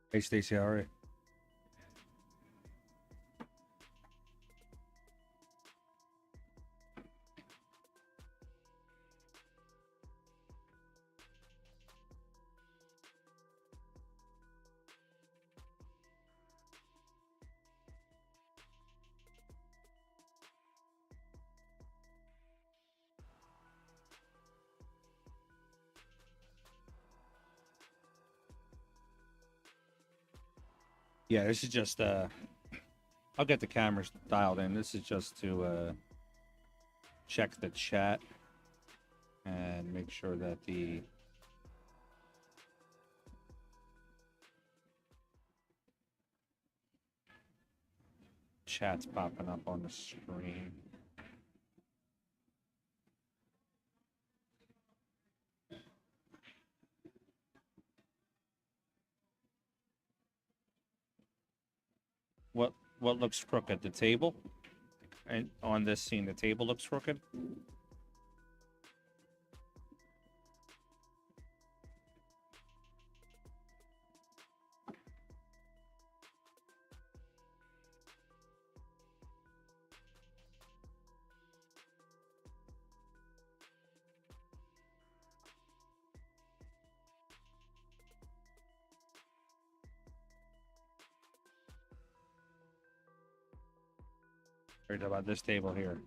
Hey, Stacy, how are you? Yeah, this is just I'll get the cameras dialed in. This is just to check the chat and make sure that the chat's popping up on the screen. What looks crooked? The table? And on this scene, the table looks crooked? Or about this table here?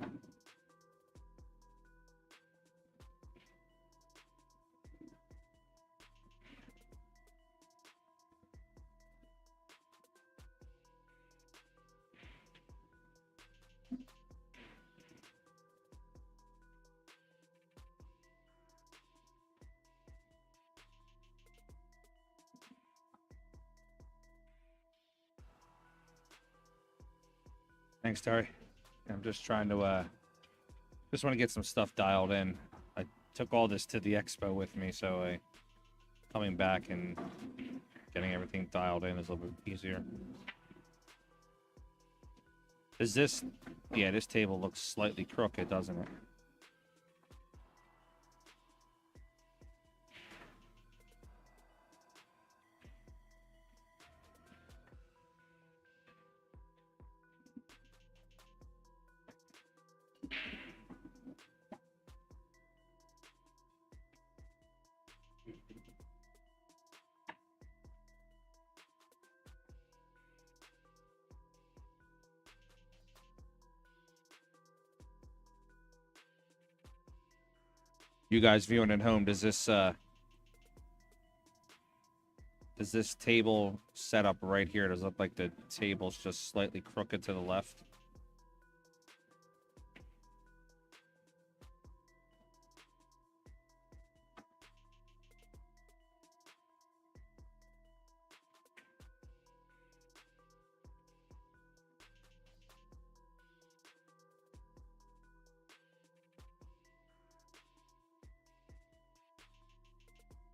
Thanks, Terry. I'm just trying to just want to get some stuff dialed in. I took all this to the expo with me, so coming back and getting everything dialed in is a little bit easier. Is this... Yeah, this table looks slightly crooked, doesn't it? You guys viewing at home, does this table set up right here, does it look like the table's just slightly crooked to the left?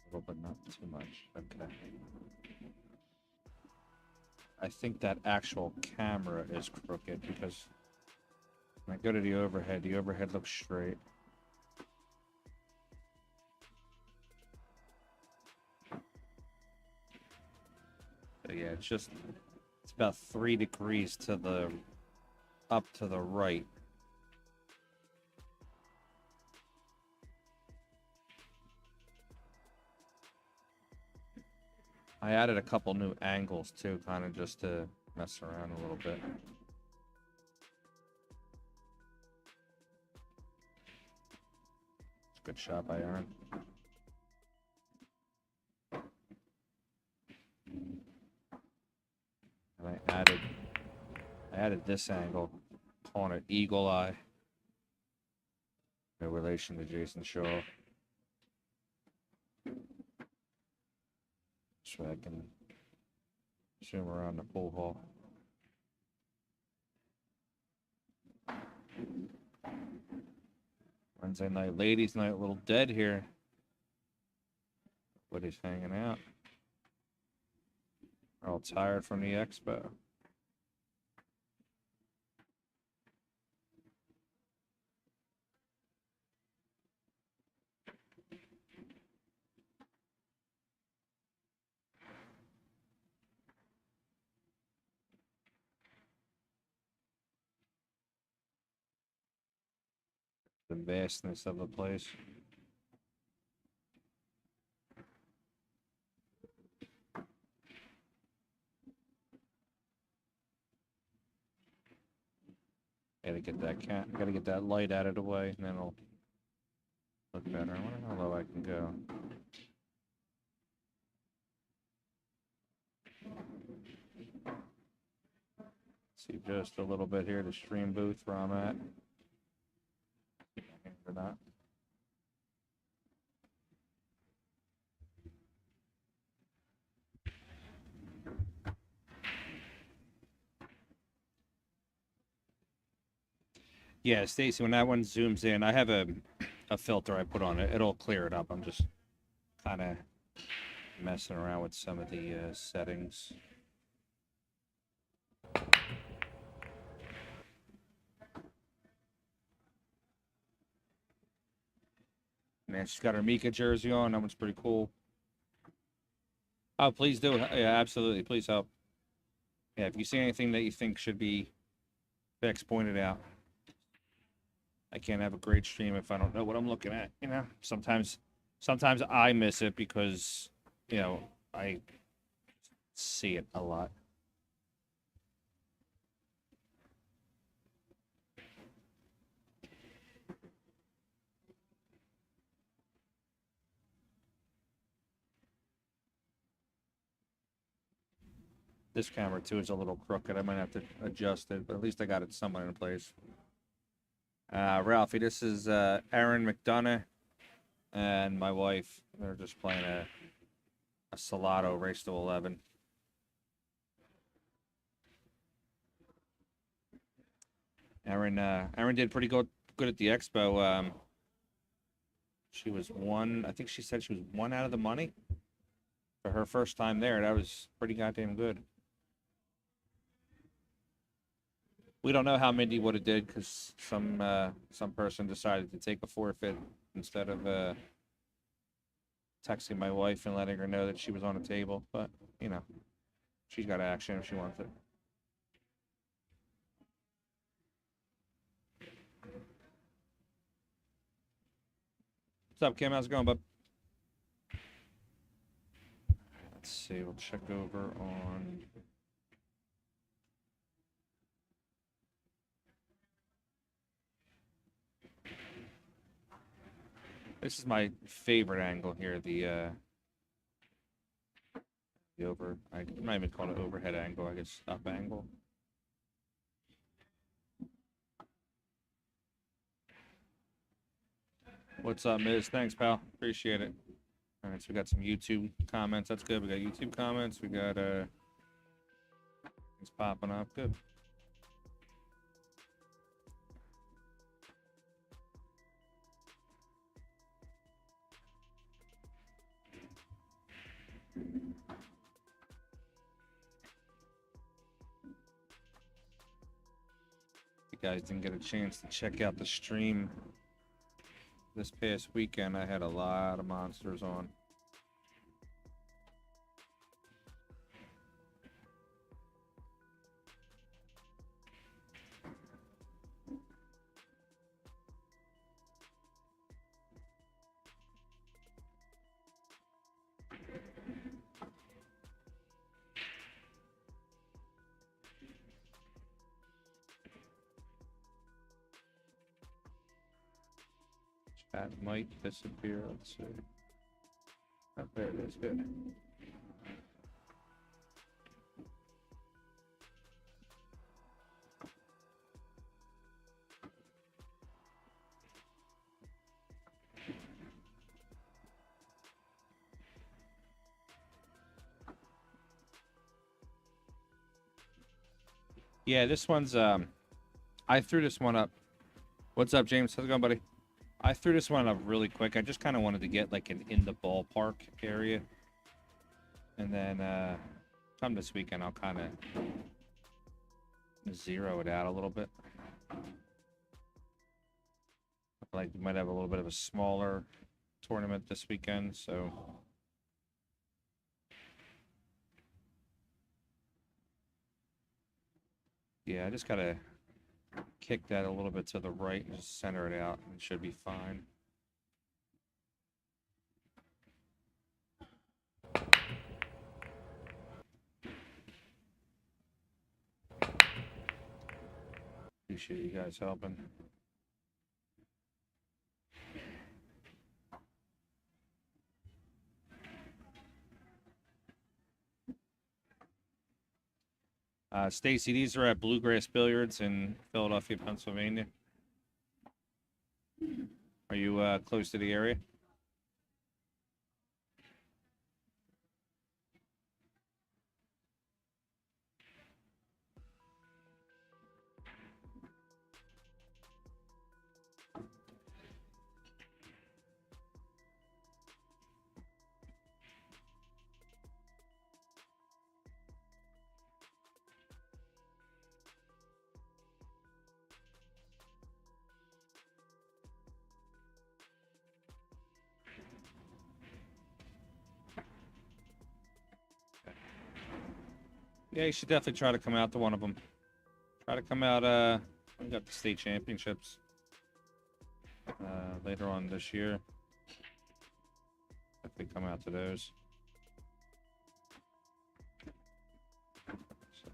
A little, but not too much. Okay. I think that actual camera is crooked because when I go to the overhead looks straight. But yeah, it's about 3 degrees to the up to the right. I added a couple new angles too, kind of just to mess around a little bit. It's a good shot by Aaron. And I added this angle, calling it Eagle Eye. No relation to Jason Shaw. So I can zoom around the pool hall. Wednesday night, ladies' night, a little dead here. Everybody's hanging out. They're all tired from the expo. The vastness of the place. Gotta get that light out of the way, and then it'll look better. I wonder how low I can go. See just a little bit here, the stream booth where I'm at. Or not. Yeah, Stacy, when that one zooms in, I have a filter I put on it. It'll clear it up. I'm just kind of messing around with some of the settings. Man, she's got her Mika jersey on. That one's pretty cool. Oh, please do. Yeah, absolutely. Please help. Yeah, if you see anything that you think should be fixed, point it out. I can't have a great stream if I don't know what I'm looking at, you know? Sometimes I miss it because, you know, I see it a lot. This camera, too, is a little crooked. I might have to adjust it, but at least I got it somewhere in place. Ralphie, this is Aaron McDonough and my wife. They're just playing a Salado race to 11. Aaron did pretty good at the expo. She was I think she said she was 1 out of the money for her first time there. That was pretty goddamn good. We don't know how Mindy would have did because some person decided to take a forfeit instead of texting my wife and letting her know that she was on the table. But, you know, she's got action if she wants it. What's up, Kim? How's it going, bud? Let's see. We'll check over on... This is my favorite angle here, the I'm not even calling it overhead angle, I guess up angle. What's up, Miz? Thanks, pal. Appreciate it. All right, so we got some YouTube comments. That's good. We got YouTube comments. We got it's popping up. Good. You guys didn't get a chance to check out the stream this past weekend. I had a lot of monsters on. Chat might disappear. Let's see. Oh, there it is. Good. Yeah, this one's I threw this one up. What's up, James? How's it going, buddy? I threw this one up really quick. I just kind of wanted to get like an in the ballpark area. And then come this weekend, I'll kind of zero it out a little bit. Like we might have a little bit of a smaller tournament this weekend, so yeah, I just gotta kick that a little bit to the right and just center it out, and it should be fine. Appreciate you guys helping. Stacy, these are at Bluegrass Billiards in Philadelphia, Pennsylvania. Are you close to the area? Yeah, you should definitely try to come out to one of them. Try to come out, we got the state championships later on this year. Definitely come out to those. So,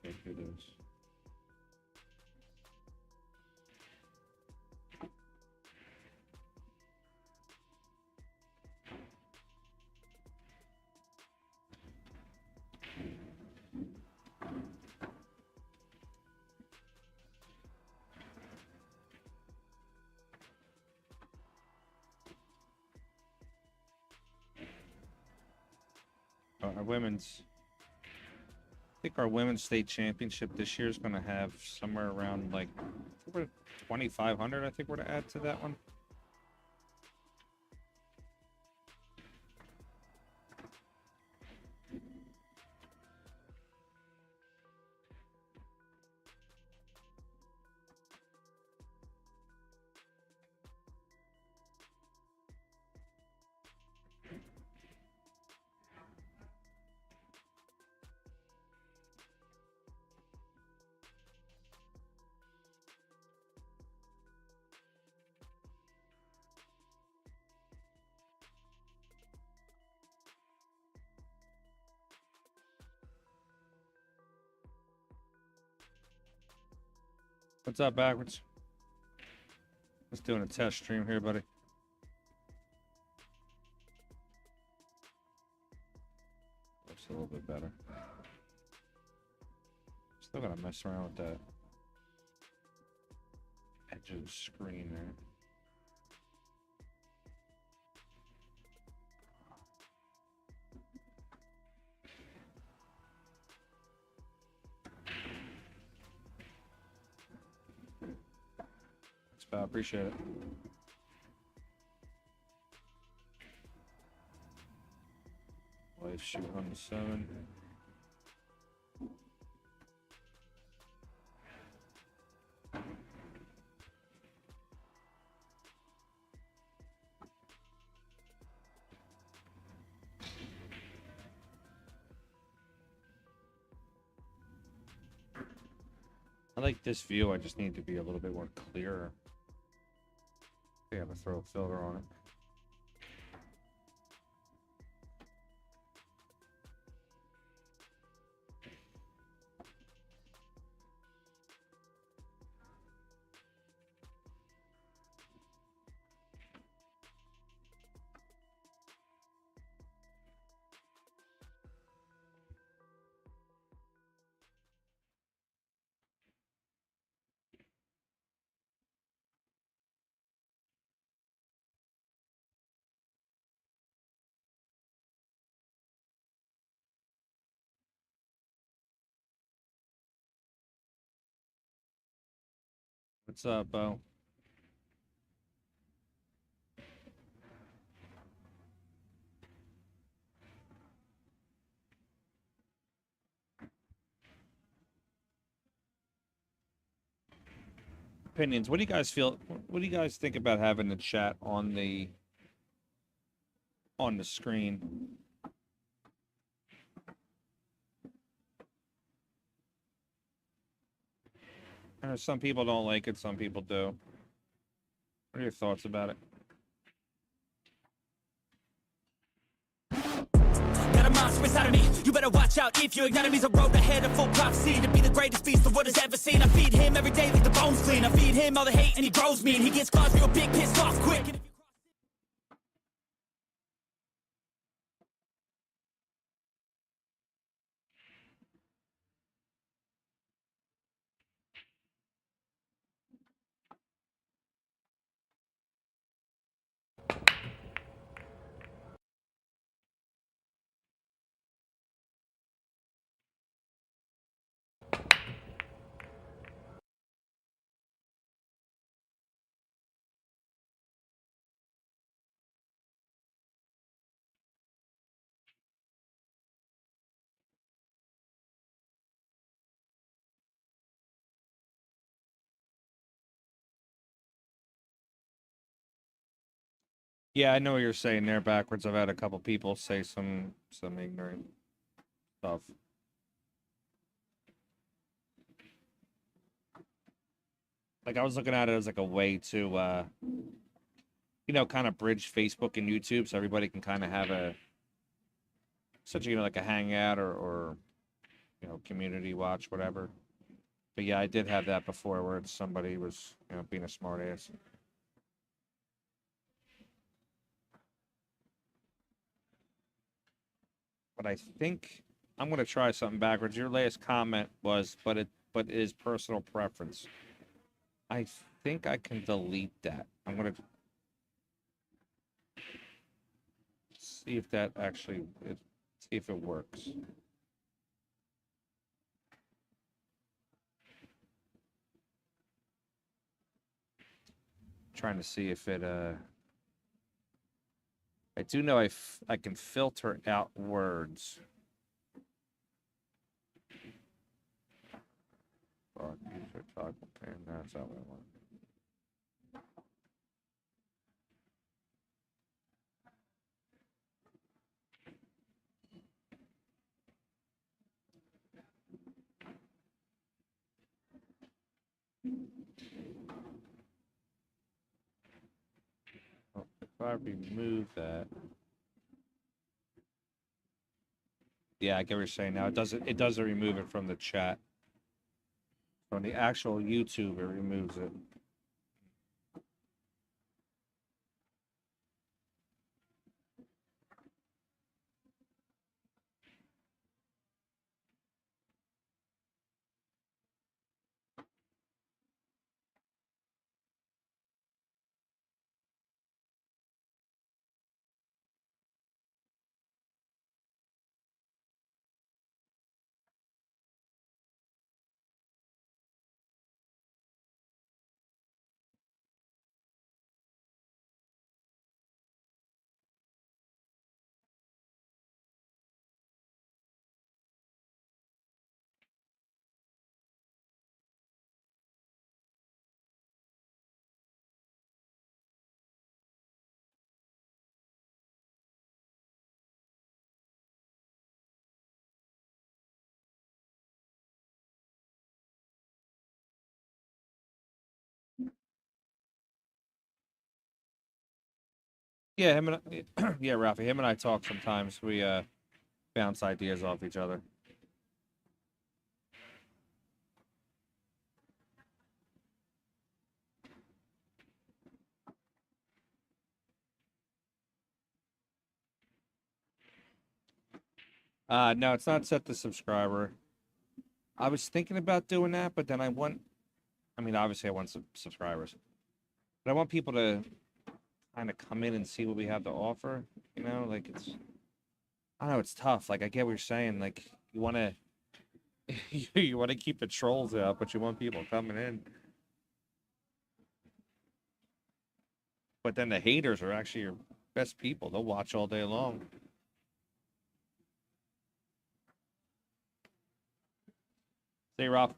okay, do those. Our women's, I think our women's state championship this year is going to have somewhere around like 2,500. I think we're to add to that one. What's up, backwards? Just doing a test stream here, buddy. Looks a little bit better. Still gotta mess around with that edge of the screen there. Thanks, pal. Appreciate it. Life shoot on the 7. I like this view. I just need to be a little bit more clearer. I think I'm gonna throw a filter on it. What's up, Bo? Opinions. What do you guys feel? What do you guys think about having the chat on the screen? Some people don't like it, some people do. What are your thoughts about it? Got a monster inside of me. You better watch out if your enemy's a road ahead of full prophecy to be the greatest feast the world has ever seen. I feed him every day like the bones clean. I feed him all the hate and he grows mean. He gets claws real big, pissed off quick. And if you Yeah, I know what you're saying there backwards. I've had a couple people say some ignorant stuff. Like I was looking at it as like a way to kind of bridge Facebook and YouTube so everybody can kind of have a such like a hangout or community watch, whatever. But yeah, I did have that before where somebody was, being a smart ass. But I think I'm gonna try something backwards. Your last comment was, but it is personal preference. I think I can delete that. I'm gonna see if that actually see if it works. Trying to see if it I do know I can filter out words. User toggle pane. That's not what I want. Oh, if I remove that, yeah, I get what you're saying now. It doesn't remove it from the chat. From the actual YouTube, it removes it. Yeah, yeah, Ralphie. Him and I talk sometimes. We bounce ideas off each other. No, it's not set to subscriber. I was thinking about doing that, but then I mean, obviously I want some subscribers, but I want people to kind of come in and see what we have to offer. Like I don't know, it's tough. Like I get what you're saying. Like you want to, you want to keep the trolls out, but you want people coming in. But then the haters are actually your best people. They'll watch all day long. Say, Rob.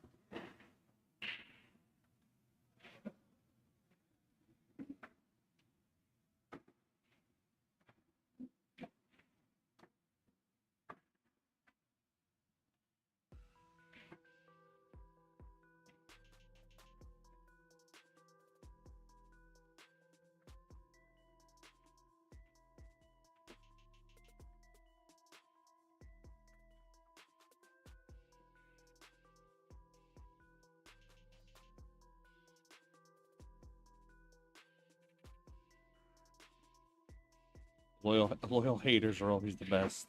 Loyal haters are always the best.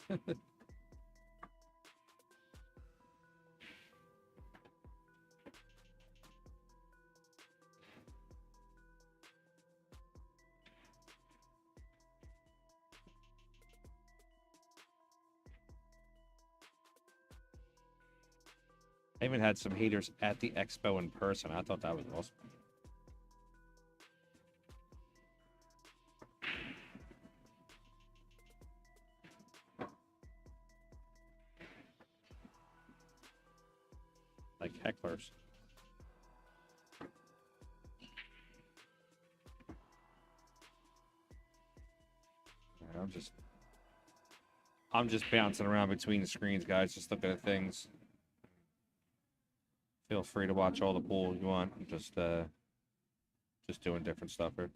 I even had some haters at the expo in person. I thought that was awesome. Like hecklers. Yeah, I'm just bouncing around between the screens, guys, just looking at things. Feel free to watch all the pool you want. I'm just doing different stuff here.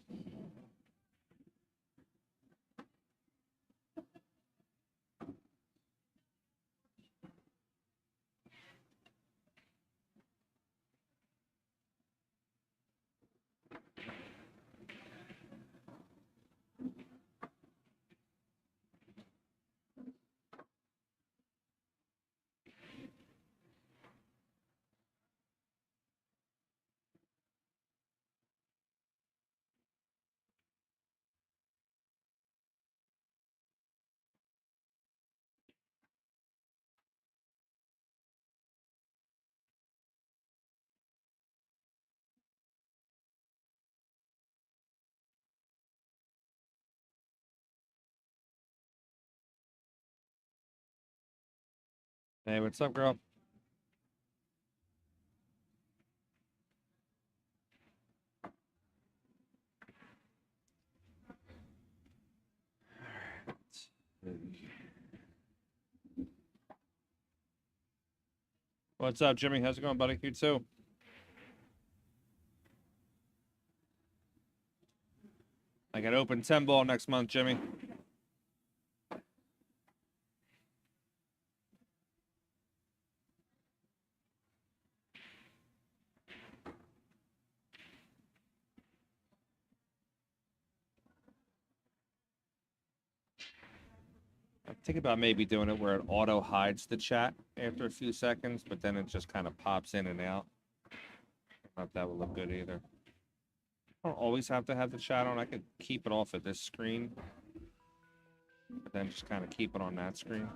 Hey, what's up, girl? What's up, Jimmy? How's it going, buddy? You too. I got open 10 ball next month, Jimmy. I'm thinking about maybe doing it where it auto hides the chat after a few seconds, but then it just kind of pops in and out. I don't know if that would look good either. I don't always have to have the chat on. I could keep it off of this screen, but then just kind of keep it on that screen.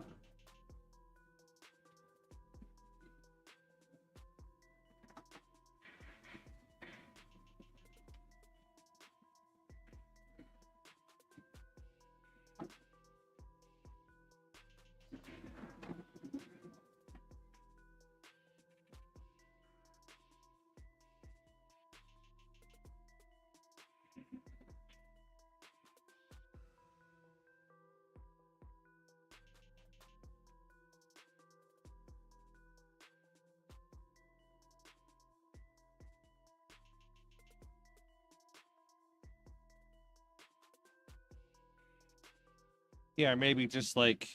Yeah, maybe just like,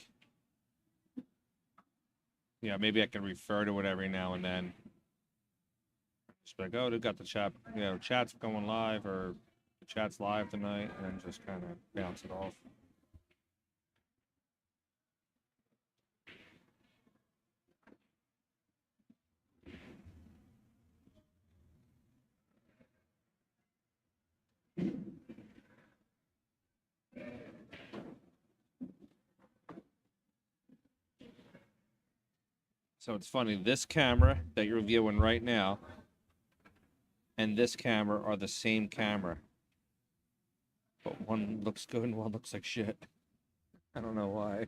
yeah, maybe I can refer to it every now and then. Just be like, oh, they got the chat, chat's going live, or the chat's live tonight, and then just kind of bounce it off. So it's funny, this camera that you're viewing right now and this camera are the same camera. But one looks good and one looks like shit. I don't know why.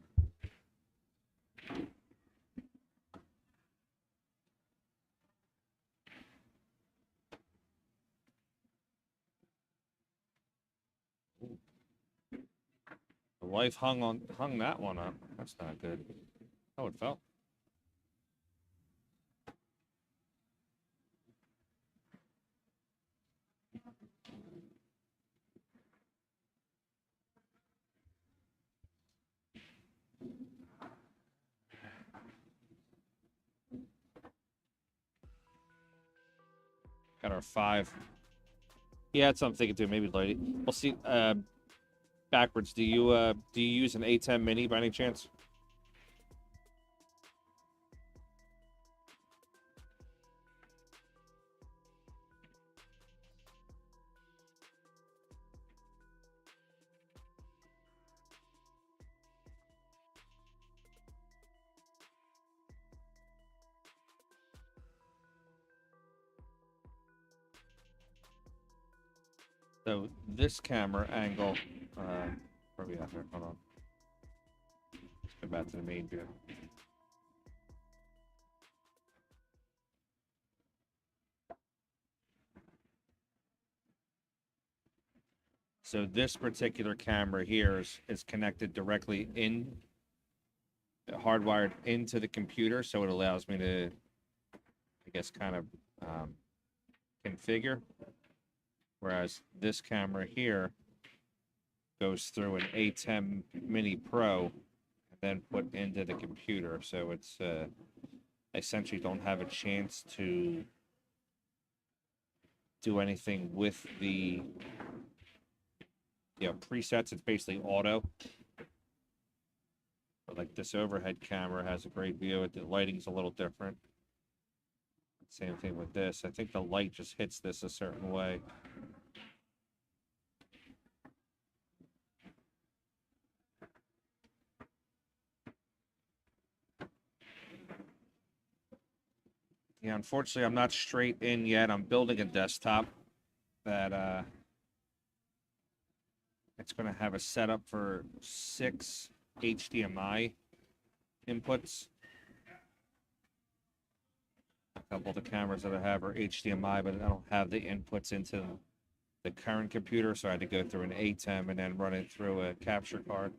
The wife hung that one up. That's not good. Oh, it fell. Got our 5. Yeah, that's what I'm thinking too. Maybe lady. We'll see. backwards. Do you use an A10 mini by any chance? So this camera angle, where are we at here? Hold on. Let's go back to the main view. So this particular camera here is connected directly in, hardwired into the computer, so it allows me to, I guess, kind of configure. Whereas this camera here goes through an A10 Mini Pro and then put into the computer. So it's I essentially don't have a chance to do anything with the presets. It's basically auto. But like this overhead camera has a great view. The lighting's a little different. Same thing with this. I think the light just hits this a certain way. Yeah, unfortunately, I'm not straight in yet. I'm building a desktop that it's going to have a setup for 6 HDMI inputs. A couple of the cameras that I have are HDMI, but I don't have the inputs into the current computer, so I had to go through an ATEM and then run it through a capture card.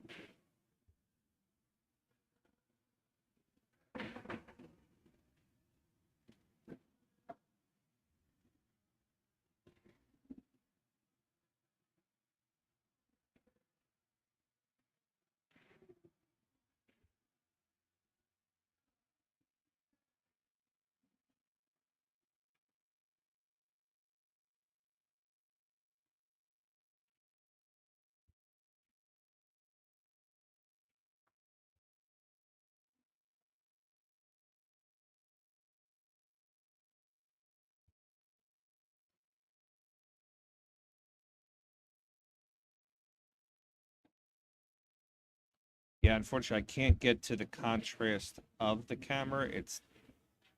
Yeah, unfortunately, I can't get to the contrast of the camera. It's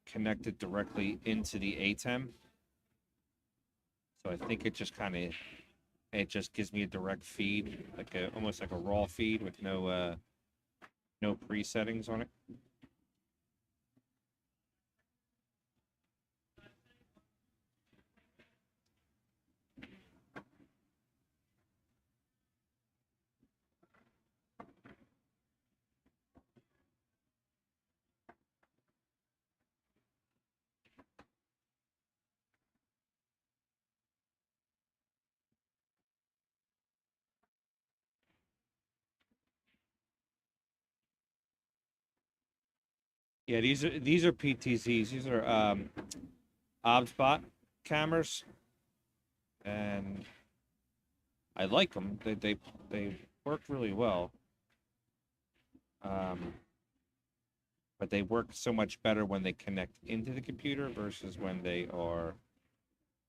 connected directly into the ATEM. So I think it just kind of, it just gives me a direct feed, like almost like a raw feed with no presettings on it. Yeah, these are PTZs. These are OBSBot cameras, and I like them. They work really well. But they work so much better when they connect into the computer versus when they are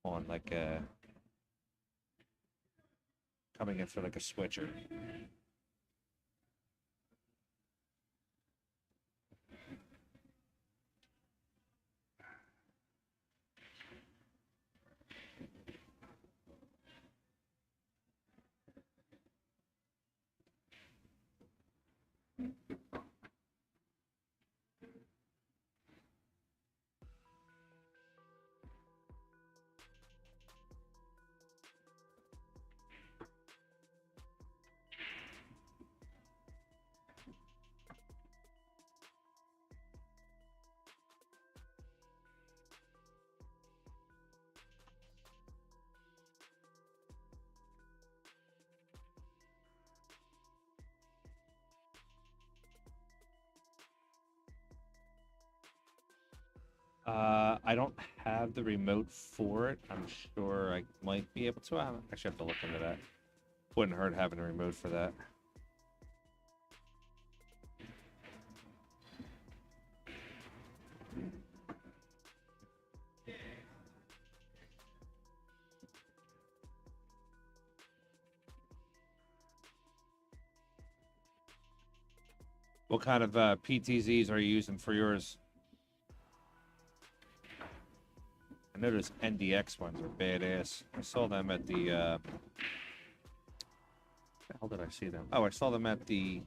on like a coming in through like a switcher. I don't have the remote for it. I'm sure I might be able to. I actually have to look into that. Wouldn't hurt having a remote for that. What kind of PTZs are you using for yours? I noticed NDX ones are badass. I saw them at the, where the hell did I see them? Oh, I saw them at the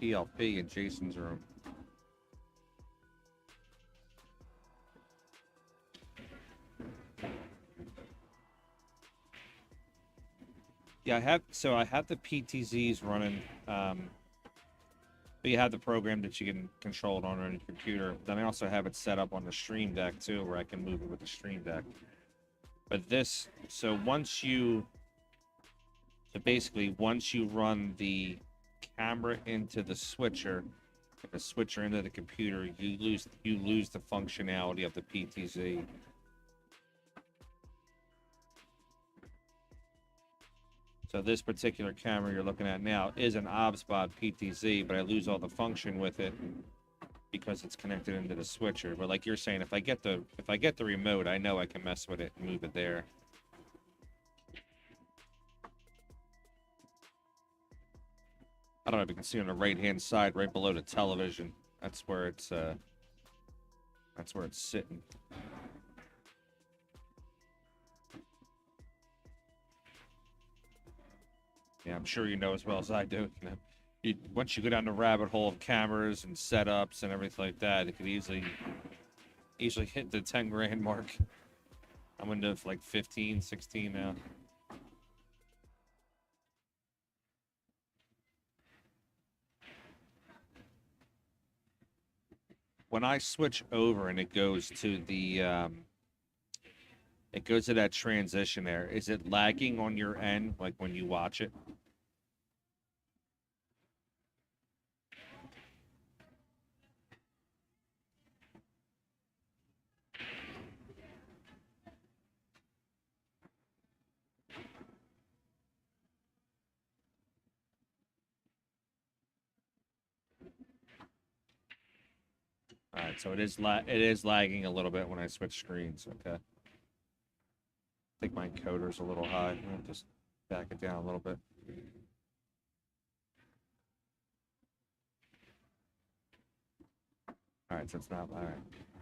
PLP in Jason's room. Yeah, I have the PTZs running. But you have the program that you can control it on your computer. Then I also have it set up on the Stream Deck too, where I can move it with the Stream Deck. But this, so basically once you run the camera into the switcher, the switcher into the computer, you lose the functionality of the PTZ. So this particular camera you're looking at now is an OBSBOT PTZ, but I lose all the function with it because it's connected into the switcher. But like you're saying, if I get the remote, I know I can mess with it and move it there. I don't know if you can see on the right-hand side, right below the television. That's where it's sitting. Yeah, I'm sure you know as well as I do. You know, once you go down the rabbit hole of cameras and setups and everything like that, it could easily hit the 10 grand mark. I'm into like 15, 16 now. When I switch over and it goes to the it goes to that transition there, is it lagging on your end, like when you watch it? All right, so it is lagging a little bit when I switch screens. Okay. I think my encoder's a little high. I'll just back it down a little bit. All right, so it's not all right.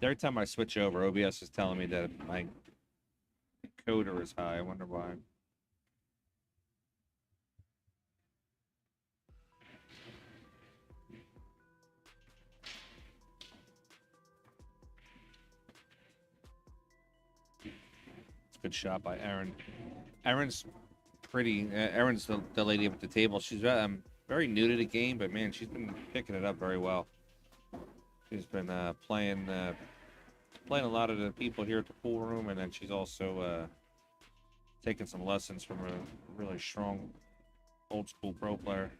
Every time I switch over, OBS is telling me that my encoder is high. I wonder why. Good shot by Erin. Erin's pretty. Erin's the lady up at the table. She's very new to the game, but man, she's been picking it up very well. She's been playing a lot of the people here at the pool room, and then she's also taking some lessons from a really strong old school pro player.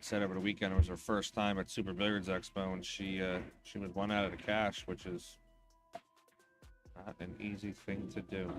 Said over the weekend it was her first time at Super Billiards Expo, and she was one out of the cash, which is not an easy thing to do.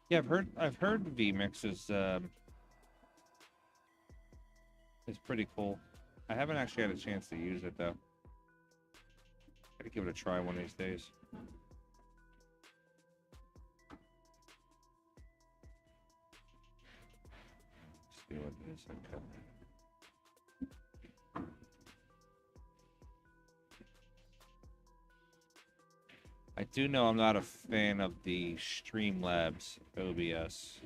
Yeah, I've heard VMix is pretty cool. I haven't actually had a chance to use it though. Gotta give it a try one of these days. See what it is. Okay. I do know I'm not a fan of the Streamlabs OBS.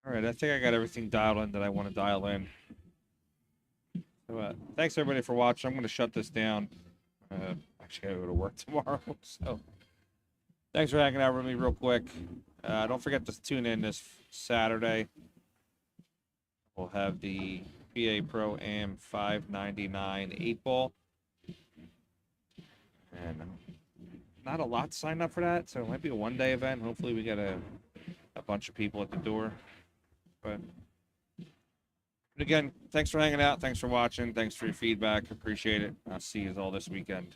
All right, I think I got everything dialed in that I want to dial in. So, thanks everybody for watching. I'm going to shut this down. Actually, I gotta go to work tomorrow. So, thanks for hanging out with me real quick. Don't forget to tune in this Saturday. We'll have the PA Pro Am 599 8 ball. And not a lot signed up for that, so it might be a one-day event. Hopefully we get a bunch of people at the door. But again, thanks for hanging out. Thanks for watching. Thanks for your feedback. Appreciate it. I'll see you all this weekend.